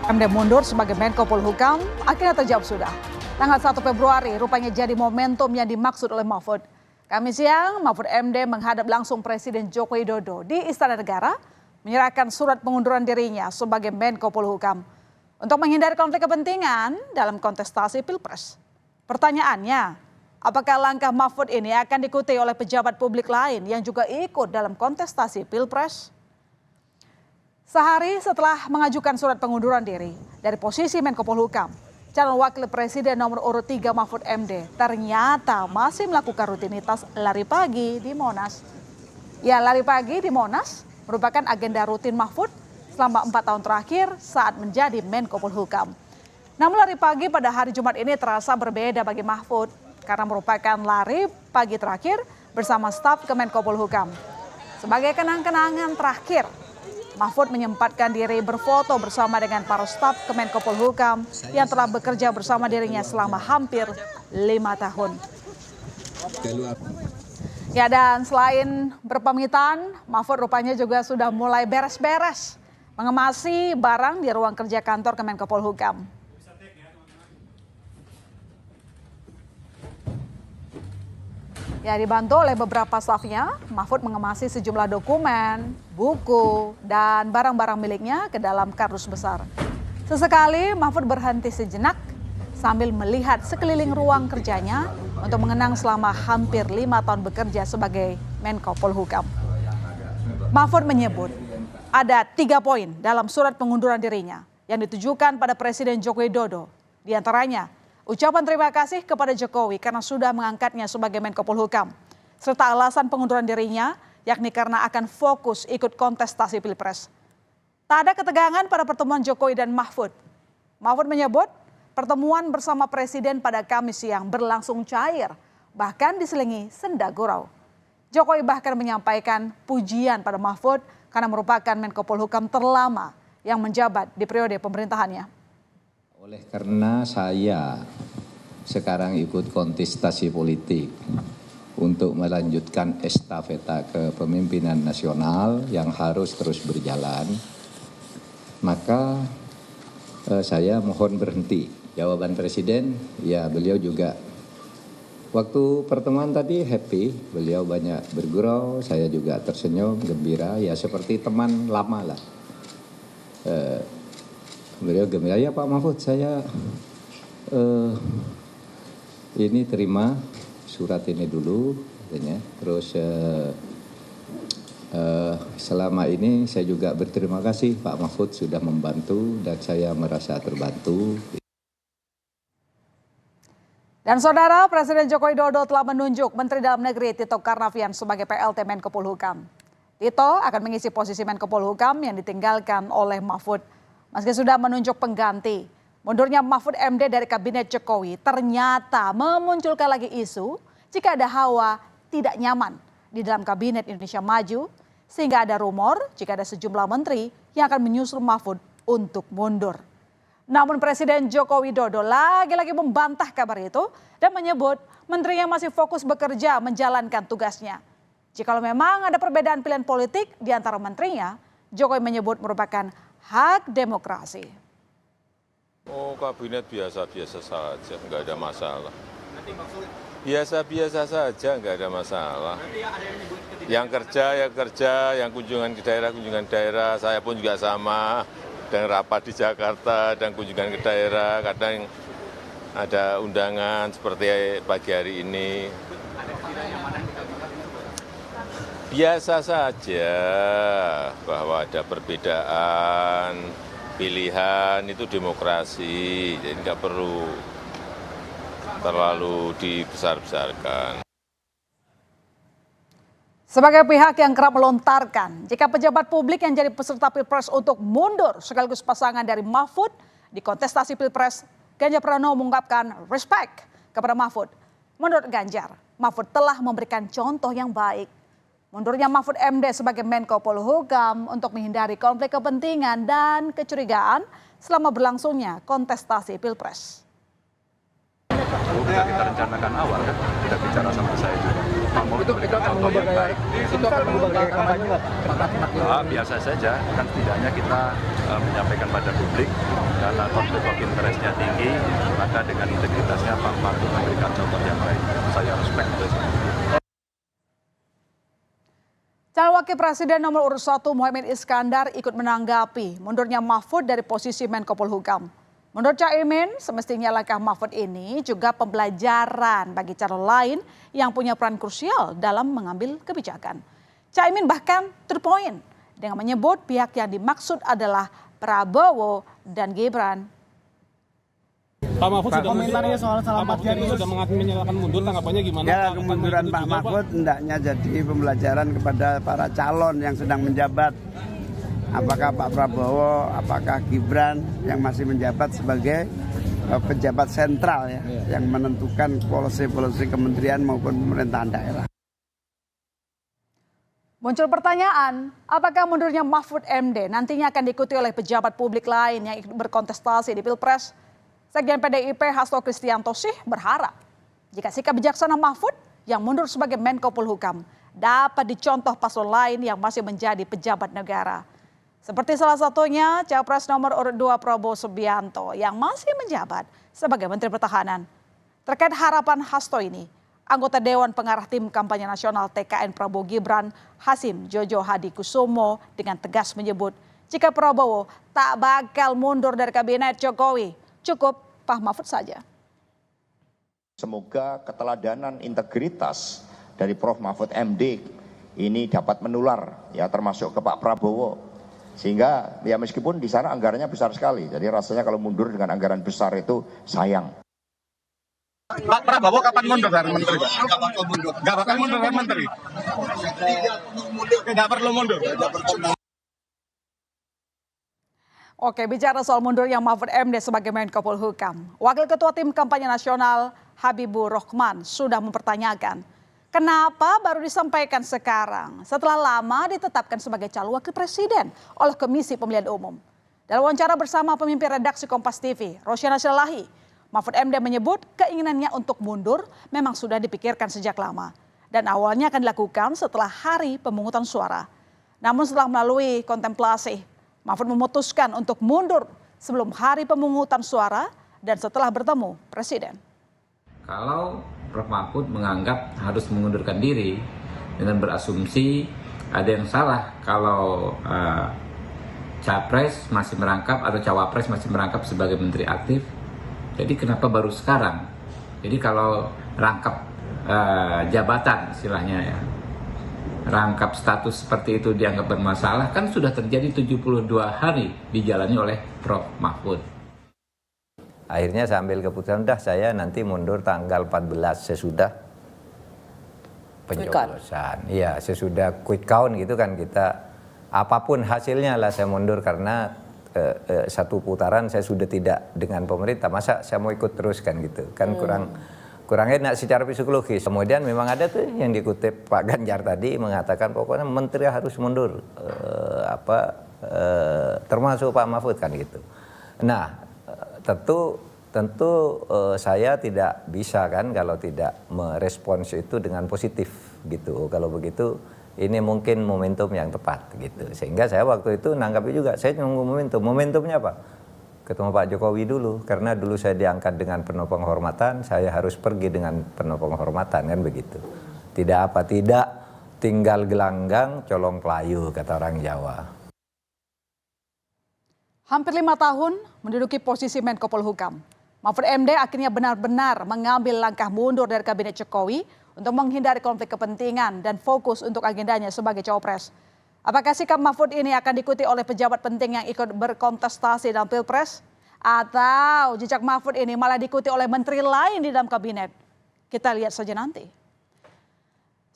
MD mundur sebagai Menko Polhukam akhirnya terjawab sudah. Tanggal 1 Februari rupanya jadi momentum yang dimaksud oleh Mahfud. Kamis siang, Mahfud MD menghadap langsung Presiden Joko Widodo di Istana Negara menyerahkan surat pengunduran dirinya sebagai Menko Polhukam untuk menghindari konflik kepentingan dalam kontestasi Pilpres. Pertanyaannya, apakah langkah Mahfud ini akan diikuti oleh pejabat publik lain yang juga ikut dalam kontestasi Pilpres? Sehari setelah mengajukan surat pengunduran diri dari posisi Menko Polhukam, calon wakil presiden nomor urut 3 Mahfud MD ternyata masih melakukan rutinitas lari pagi di Monas. Ya, lari pagi di Monas merupakan agenda rutin Mahfud selama 4 tahun terakhir saat menjadi Menko Polhukam. Namun lari pagi pada hari Jumat ini terasa berbeda bagi Mahfud karena merupakan lari pagi terakhir bersama staf Kemenko Polhukam. Sebagai kenang-kenangan terakhir, Mahfud menyempatkan diri berfoto bersama dengan para staf Kemenko Polhukam yang telah bekerja bersama dirinya selama hampir 5 tahun. Ya, dan selain berpamitan, Mahfud rupanya juga sudah mulai beres-beres mengemasi barang di ruang kerja kantor Kemenko Polhukam. Ya, dibantu oleh beberapa stafnya, Mahfud mengemasi sejumlah dokumen, buku, dan barang-barang miliknya ke dalam kardus besar. Sesekali Mahfud berhenti sejenak sambil melihat sekeliling ruang kerjanya untuk mengenang selama hampir 5 tahun bekerja sebagai Menko Polhukam. Mahfud menyebut ada 3 poin dalam surat pengunduran dirinya yang ditujukan pada Presiden Joko Widodo. Di antaranya, ucapan terima kasih kepada Jokowi karena sudah mengangkatnya sebagai Menko Polhukam, serta alasan pengunduran dirinya yakni karena akan fokus ikut kontestasi Pilpres. Tak ada ketegangan pada pertemuan Jokowi dan Mahfud. Mahfud menyebut pertemuan bersama Presiden pada Kamis siang berlangsung cair, bahkan diselingi senda gurau. Jokowi bahkan menyampaikan pujian pada Mahfud karena merupakan Menko Polhukam terlama yang menjabat di periode pemerintahannya. Oleh karena saya sekarang ikut kontestasi politik untuk melanjutkan estafeta kepemimpinan nasional yang harus terus berjalan, maka saya mohon berhenti. Jawaban Presiden, ya beliau juga. Waktu pertemuan tadi happy, beliau banyak bergurau, saya juga tersenyum, gembira, ya seperti teman lama lah. Beliau gembira, ya Pak Mahfud, saya ini terima surat ini dulu, katanya. Terus selama ini saya juga berterima kasih Pak Mahfud sudah membantu dan saya merasa terbantu. Dan saudara, Presiden Joko Widodo telah menunjuk Menteri Dalam Negeri Tito Karnavian sebagai PLT Menko Polhukam. Tito akan mengisi posisi Menko Polhukam yang ditinggalkan oleh Mahfud. Meski sudah menunjuk pengganti, mundurnya Mahfud MD dari Kabinet Jokowi ternyata memunculkan lagi isu jika ada hawa tidak nyaman di dalam Kabinet Indonesia Maju, sehingga ada rumor jika ada sejumlah menteri yang akan menyusul Mahfud untuk mundur. Namun Presiden Joko Widodo lagi-lagi membantah kabar itu dan menyebut menterinya masih fokus bekerja menjalankan tugasnya. Jikalau memang ada perbedaan pilihan politik di antara menterinya, Jokowi menyebut merupakan hak demokrasi. Oh, kabinet biasa-biasa saja, nggak ada masalah. Biasa-biasa saja, nggak ada masalah. Yang kerja ya kerja, yang kunjungan ke daerah, saya pun juga sama. Dan rapat di Jakarta dan kunjungan ke daerah, kadang ada undangan seperti pagi hari ini. Biasa saja bahwa ada perbedaan pilihan, itu demokrasi, jadi nggak perlu terlalu dibesar-besarkan. Sebagai pihak yang kerap melontarkan jika pejabat publik yang jadi peserta Pilpres untuk mundur sekaligus pasangan dari Mahfud di kontestasi Pilpres, Ganjar Pranowo mengungkapkan respect kepada Mahfud. Menurut Ganjar, Mahfud telah memberikan contoh yang baik. Mundurnya Mahfud MD sebagai Menko Polhukam untuk menghindari konflik kepentingan dan kecurigaan selama berlangsungnya kontestasi Pilpres. Sudah kita rencanakan awal kan, kita bicara sama saya juga. itu akan mengubah gaya kampanye nggak? Biasa saja, kan setidaknya kita menyampaikan pada publik karena konflik of interest-nya tinggi, maka dengan integritasnya Pak Mahfud memberikan contoh yang baik. Saya respect itu. Calon Wakil Presiden nomor urut 1 Muhaimin Iskandar ikut menanggapi mundurnya Mahfud dari posisi Menko Polhukam. Menurut Caimin, semestinya langkah Mahfud ini juga pembelajaran bagi calon lain yang punya peran krusial dalam mengambil kebijakan. Caimin bahkan to the point dengan menyebut pihak yang dimaksud adalah Prabowo dan Gibran. Pak Mahfud sudah komentarnya soal salah Pak Jari sudah menyatakan mundur, tanggapannya gimana? Ya, kemunduran Pak Mahfud hendaknya jadi pembelajaran kepada para calon yang sedang menjabat. Apakah Pak Prabowo, apakah Gibran yang masih menjabat sebagai pejabat sentral ya, yang menentukan polisi-polisi kementerian maupun pemerintahan daerah. Muncul pertanyaan, apakah mundurnya Mahfud MD nantinya akan diikuti oleh pejabat publik lain yang ikut berkontestasi di Pilpres? Sekjen PDIP Hasto Kristianto sih berharap jika sikap bijaksana Mahfud yang mundur sebagai Menko Polhukam dapat dicontoh paslon lain yang masih menjadi pejabat negara. Seperti salah satunya Capres nomor urut 2 Prabowo Subianto yang masih menjabat sebagai Menteri Pertahanan. Terkait harapan Hasto ini, anggota Dewan Pengarah Tim Kampanye Nasional TKN Prabowo Gibran, Hasim Jojo Hadi Kusumo dengan tegas menyebut jika Prabowo tak bakal mundur dari kabinet Jokowi, cukup Pak Mahfud saja. Semoga keteladanan integritas dari Prof. Mahfud MD ini dapat menular ya termasuk ke Pak Prabowo. Sehingga ya meskipun di sana anggarannya besar sekali. Jadi rasanya kalau mundur dengan anggaran besar itu sayang. Pak Prabowo kapan mundur dari menteri? Nggak bakal mundur dari menteri. Nggak perlu mundur. Oke, bicara soal mundurnya Mahfud MD sebagai Menko Polhukam, Wakil Ketua Tim Kampanye Nasional Habibur Rahman sudah mempertanyakan kenapa baru disampaikan sekarang setelah lama ditetapkan sebagai calon wakil presiden oleh Komisi Pemilihan Umum. Dalam wawancara bersama pemimpin redaksi Kompas TV, Rosyana Selahi, Mahfud MD menyebut keinginannya untuk mundur memang sudah dipikirkan sejak lama dan awalnya akan dilakukan setelah hari pemungutan suara. Namun setelah melalui kontemplasi, Mahfud memutuskan untuk mundur sebelum hari pemungutan suara dan setelah bertemu Presiden. Kalau Prof. Mahfud menganggap harus mengundurkan diri dengan berasumsi ada yang salah kalau Capres masih merangkap atau Cawapres masih merangkap sebagai menteri aktif. Jadi kenapa baru sekarang? Jadi kalau rangkap jabatan istilahnya ya, rangkap status seperti itu dianggap bermasalah, kan sudah terjadi 72 hari dijalani oleh Prof. Mahfud. Akhirnya saya ambil keputusan, udah saya nanti mundur tanggal 14 sesudah pencoblosan. Iya, sesudah quick count gitu kan kita, apapun hasilnya lah saya mundur karena satu putaran saya sudah tidak dengan pemerintah. Masa saya mau ikut terus kan gitu, kan kurang enak secara psikologis. Kemudian memang ada tuh yang dikutip Pak Ganjar tadi mengatakan pokoknya menteri harus mundur, termasuk Pak Mahfud kan gitu. Nah, tentu saya tidak bisa kan kalau tidak merespons itu dengan positif gitu. Kalau begitu ini mungkin momentum yang tepat gitu. Sehingga saya waktu itu nanggapi juga, saya nunggu momentum. Momentumnya apa? Ketemu Pak Jokowi dulu, karena dulu saya diangkat dengan penuh penghormatan, saya harus pergi dengan penuh penghormatan kan begitu. Tidak tinggal gelanggang colong pelayu kata orang Jawa. Hampir 5 tahun menduduki posisi Menko Polhukam, Mahfud MD akhirnya benar-benar mengambil langkah mundur dari kabinet Jokowi untuk menghindari konflik kepentingan dan fokus untuk agendanya sebagai cawapres. Apakah sikap Mahfud ini akan diikuti oleh pejabat penting yang ikut berkontestasi dalam Pilpres? Atau jejak Mahfud ini malah diikuti oleh menteri lain di dalam kabinet? Kita lihat saja nanti.